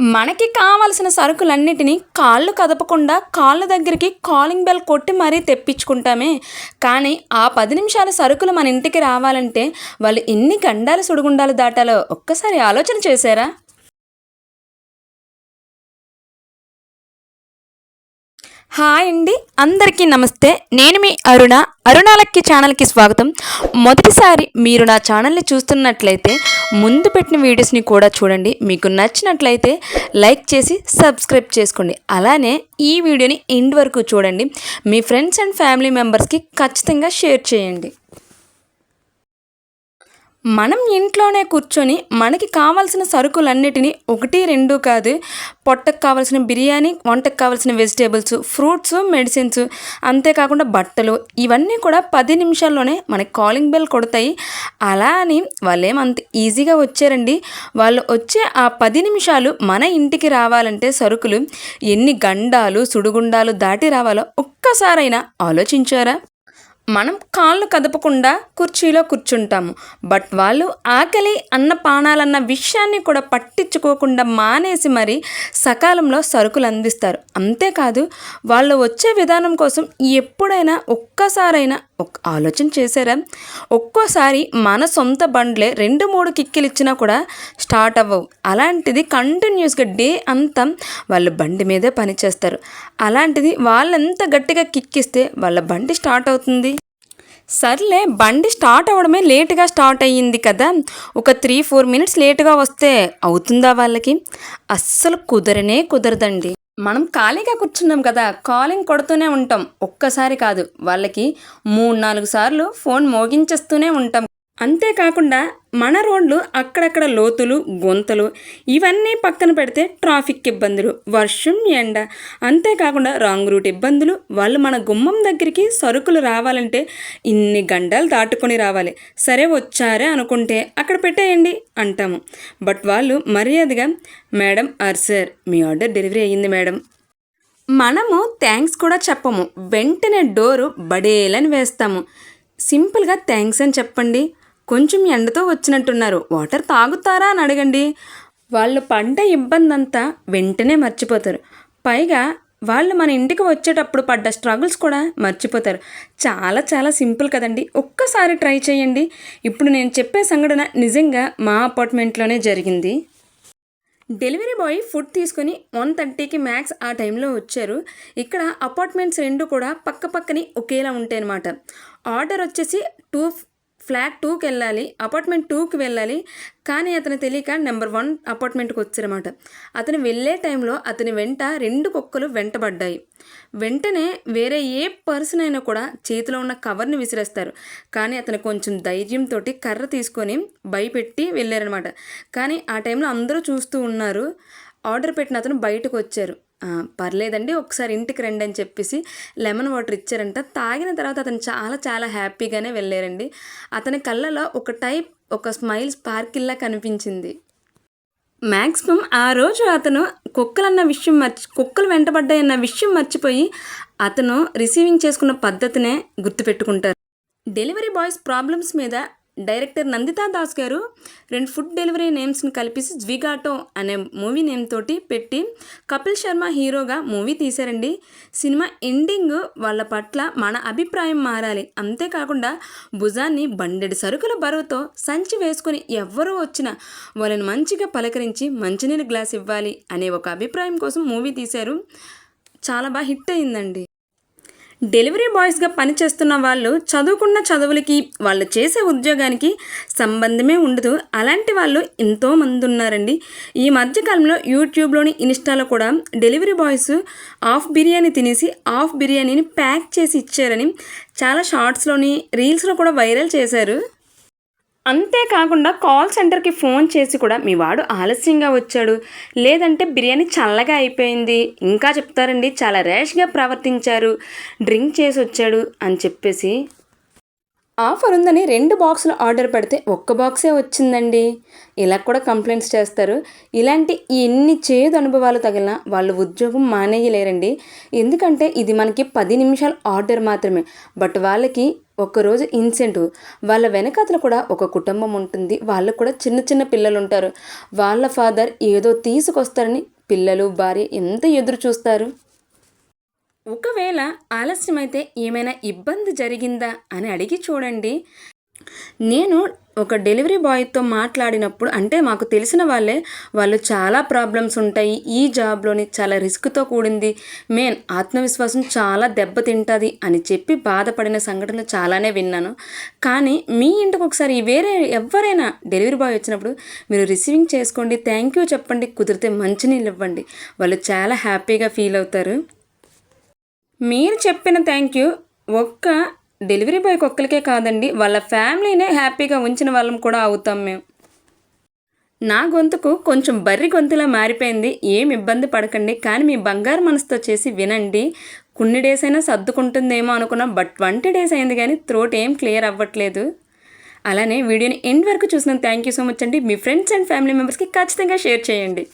మనకి కావాల్సిన సరుకులన్నిటినీ కాళ్ళు కదపకుండా కాళ్ళ దగ్గరికి కాలింగ్ బెల్ కొట్టి మరీ తెప్పించుకుంటామే. కానీ ఆ 10 నిమిషాల సరుకులు మన ఇంటికి రావాలంటే వాళ్ళు ఎన్ని గండాలు సుడిగుండాలు దాటాలో ఒక్కసారి ఆలోచన చేశారా? హాయ్ అండి, అందరికీ నమస్తే. నేను మీ అరుణ. అరుణాలక్కి ఛానల్కి స్వాగతం. మొదటిసారి మీరు నా ఛానల్ని చూస్తున్నట్లయితే ముందు పెట్టిన వీడియోస్ని కూడా చూడండి. మీకు నచ్చినట్లయితే లైక్ చేసి సబ్స్క్రైబ్ చేసుకోండి. అలానే ఈ వీడియోని ఎండ్ వరకు చూడండి. మీ ఫ్రెండ్స్ అండ్ ఫ్యామిలీ మెంబర్స్కి ఖచ్చితంగా షేర్ చేయండి. మనం ఇంట్లోనే కూర్చొని మనకి కావాల్సిన సరుకులన్నిటినీ 1, 2 కాదు, పొట్టకు కావాల్సిన బిర్యానీ, వంటకు కావాల్సిన వెజిటేబుల్స్, ఫ్రూట్స్, మెడిసిన్స్, అంతేకాకుండా బట్టలు, ఇవన్నీ కూడా 10 నిమిషాల్లోనే మనకి కాలింగ్ బెల్ కొడతాయి. అలా అని వాళ్ళేమంత ఈజీగా వచ్చారండి. వాళ్ళు వచ్చే ఆ 10 నిమిషాలు మన ఇంటికి రావాలంటే సరుకులు ఎన్ని గండాలు సుడిగుండాలు దాటి రావాలో ఒక్కసారైనా ఆలోచించారా? మనం కాళ్ళు కదపకుండా కుర్చీలో కూర్చుంటాము. బట్ వాళ్ళు ఆకలి అన్న పానాలన్న విషయాన్ని కూడా పట్టించుకోకుండా మానేసి మరి సకాలంలో సరుకులు అందిస్తారు. అంతేకాదు, వాళ్ళు వచ్చే విధానం కోసం ఎప్పుడైనా ఒక్కసారైనా ఆలోచన చేశారా? ఒక్కోసారి మన సొంత బండ్లే 2-3 కిక్కిలు ఇచ్చినా కూడా స్టార్ట్ అవ్వవు. అలాంటిది కంటిన్యూస్గా డే అంతా వాళ్ళు బండి మీదే పనిచేస్తారు. అలాంటిది వాళ్ళెంత గట్టిగా కిక్కిస్తే వాళ్ళ బండి స్టార్ట్ అవుతుంది? సర్లే, బండి స్టార్ట్ అవ్వడమే లేటుగా స్టార్ట్ అయ్యింది కదా, ఒక 3-4 మినిట్స్ లేటుగా వస్తే అవుతుందా వాళ్ళకి? అస్సలు కుదరదండి. మనం ఖాళీగా కూర్చున్నాం కదా, కాలింగ్ కొడుతూనే ఉంటాం. ఒక్కసారి కాదు, వాళ్ళకి 3-4 సార్లు ఫోన్ మోగించేస్తూనే ఉంటాం. అంతేకాకుండా మన రోడ్లు అక్కడక్కడ లోతులు, గుంతలు, ఇవన్నీ పక్కన పెడితే ట్రాఫిక్ ఇబ్బందులు, వర్షం, ఎండ, అంతేకాకుండా రాంగ్ రూట్ ఇబ్బందులు. వాళ్ళు మన గుమ్మం దగ్గరికి సరుకులు రావాలంటే ఇన్ని గంటలు దాటుకొని రావాలి. సరే వచ్చారే అనుకుంటే అక్కడ పెట్టేయండి అంటాము. బట్ వాళ్ళు మర్యాదగా మేడం ఆర్ సార్, మీ ఆర్డర్ డెలివరీ అయ్యింది మేడం. మనము థ్యాంక్స్ కూడా చెప్పము, వెంటనే డోరు బడేలని వేస్తాము. సింపుల్గా థ్యాంక్స్ అని చెప్పండి. కొంచెం ఎండతో వచ్చినట్టున్నారు, వాటర్ తాగుతారా అని అడగండి. వాళ్ళు పడ్డ ఇబ్బంది అంతా వెంటనే మర్చిపోతారు. పైగా వాళ్ళు మన ఇంటికి వచ్చేటప్పుడు పడ్డ స్ట్రగుల్స్ కూడా మర్చిపోతారు. చాలా చాలా సింపుల్ కదండి. ఒక్కసారి ట్రై చేయండి. ఇప్పుడు నేను చెప్పే సంఘటన నిజంగా మా అపార్ట్మెంట్లోనే జరిగింది. డెలివరీ బాయ్ ఫుడ్ తీసుకొని 1:30కి మ్యాక్స్ ఆ టైంలో వచ్చారు. ఇక్కడ అపార్ట్మెంట్స్ 2 కూడా పక్క పక్కని ఒకేలా ఉంటాయి అన్నమాట. ఆర్డర్ వచ్చేసి ఫ్లాట్ 2కి వెళ్ళాలి, అపార్ట్మెంట్ 2కి వెళ్ళాలి. కానీ అతను తెలియక నెంబర్ 1 అపార్ట్మెంట్కి వచ్చారన్నమాట. అతను వెళ్ళే టైంలో అతని వెంట 2 కుక్కలు వెంటబడ్డాయి. వెంటనే వేరే ఏ పర్సన్ అయినా కూడా చేతిలో ఉన్న కవర్ని విసిరేస్తారు. కానీ అతను కొంచెం ధైర్యంతో కర్ర తీసుకొని భయపెట్టి వెళ్ళారనమాట. కానీ ఆ టైంలో అందరూ చూస్తూ ఉన్నారు. ఆర్డర్ పెట్టిన అతను బయటకు వచ్చారు. పర్లేదండి, ఒకసారి ఇంటికి రండి అని చెప్పేసి లెమన్ వాటర్ ఇచ్చారంట. తాగిన తర్వాత అతను చాలా చాలా హ్యాపీగానే వెళ్ళారండి. అతని కళ్ళలో ఒక స్మైల్ స్పార్కిల్లా కనిపించింది. మ్యాక్సిమం ఆ రోజు అతను కుక్కలు వెంటబడ్డాయన్న విషయం మర్చిపోయి అతను రిసీవింగ్ చేసుకున్న పద్ధతినే గుర్తుపెట్టుకుంటారు. డెలివరీ బాయ్స్ ప్రాబ్లమ్స్ మీద డైరెక్టర్ నందితా దాస్ గారు 2 ఫుడ్ డెలివరీ నేమ్స్ని కలిపేసి జ్విగాటో అనే మూవీ నేమ్ తోటి పెట్టి కపిల్ శర్మ హీరోగా మూవీ తీశారండి. సినిమా ఎండింగ్ వాళ్ళ పట్ల మన అభిప్రాయం మారాలి, అంతేకాకుండా భుజాన్ని బండెడు సరుకుల బరువుతో సంచి వేసుకొని ఎవ్వరూ వచ్చినా వాళ్ళని మంచిగా పలకరించి మంచినీళ్ళ గ్లాస్ ఇవ్వాలి అనే ఒక అభిప్రాయం కోసం మూవీ తీశారు. చాలా బాగా హిట్ అయిందండి. డెలివరీ బాయ్స్గా పనిచేస్తున్న వాళ్ళు చదువుకున్న చదువులకి వాళ్ళు చేసే ఉద్యోగానికి సంబంధమే ఉండదు. అలాంటి వాళ్ళు ఎంతోమంది ఉన్నారండి. ఈ మధ్యకాలంలో యూట్యూబ్లోని, ఇన్స్టాలో కూడా డెలివరీ బాయ్స్ హాఫ్ బిర్యానీ తినేసి హాఫ్ బిర్యానీని ప్యాక్ చేసి ఇచ్చారని చాలా షార్ట్స్లోని, రీల్స్లో కూడా వైరల్ చేశారు. అంతేకాకుండా కాల్ సెంటర్కి ఫోన్ చేసి కూడా మీ వాడు ఆలస్యంగా వచ్చాడు, లేదంటే బిర్యానీ చల్లగా అయిపోయింది, ఇంకా చెప్తారండి చాలా ర్యాష్గా ప్రవర్తించారు, డ్రింక్ చేసి వచ్చాడు అని చెప్పేసి ఆఫర్ ఉందని 2 బాక్సులు ఆర్డర్ పెడితే ఒక్క బాక్సే వచ్చిందండి. ఇలా కూడా కంప్లైంట్స్ చేస్తారు. ఇలాంటి ఎన్ని చేదు అనుభవాలు తగిలినా వాళ్ళు ఉద్యోగం మానేయలేరండి. ఎందుకంటే ఇది మనకి 10 నిమిషాల ఆర్డర్ మాత్రమే. బట్ వాళ్ళకి ఒక్కరోజు ఇన్సెంటివ్. వాళ్ళ వెనకాతల కూడా ఒక కుటుంబం ఉంటుంది. వాళ్ళకు కూడా చిన్న చిన్న పిల్లలుంటారు. వాళ్ళ ఫాదర్ ఏదో తీసుకొస్తారని పిల్లలు, భార్య ఎంత ఎదురు చూస్తారు. ఒకవేళ ఆలస్యమైతే ఏమైనా ఇబ్బంది జరిగిందా అని అడిగి చూడండి. నేను ఒక డెలివరీ బాయ్తో మాట్లాడినప్పుడు అంటే మాకు తెలిసిన వాళ్ళే, వాళ్ళు చాలా ప్రాబ్లమ్స్ ఉంటాయి ఈ జాబ్లోని, చాలా రిస్క్తో కూడింది, మెయిన్ ఆత్మవిశ్వాసం చాలా దెబ్బతింటుంది అని చెప్పి బాధపడిన సంఘటనలు చాలానే విన్నాను. కానీ మీ ఇంటికి ఒకసారి వేరే ఎవరైనా డెలివరీ బాయ్ వచ్చినప్పుడు మీరు రిసీవింగ్ చేసుకోండి, థ్యాంక్ యూ చెప్పండి, కుదిరితే మంచినీళ్ళు ఇవ్వండి, వాళ్ళు చాలా హ్యాపీగా ఫీల్ అవుతారు. మీరు చెప్పిన థ్యాంక్ యూ ఒక్క డెలివరీ బాయ్కి ఒక్కరికే కాదండి, వాళ్ళ ఫ్యామిలీనే హ్యాపీగా ఉంచిన వాళ్ళం కూడా అవుతాం మేము. నా గొంతుకు కొంచెం బర్రి గొంతులా మారిపోయింది, ఏం ఇబ్బంది పడకండి. కానీ మీ బంగారు మనసుతో చేసి వినండి. కొన్ని డేస్ అయినా సర్దుకుంటుందేమో అనుకున్నాం, బట్ 20 డేస్ అయింది కానీ థ్రోట్ ఏం క్లియర్ అవ్వట్లేదు. అలానే వీడియోని ఎండ్ వరకు చూసినందుకు థ్యాంక్ యూ సో మచ్ అండి. మీ ఫ్రెండ్స్ అండ్ ఫ్యామిలీ మెంబర్స్కి ఖచ్చితంగా షేర్ చేయండి.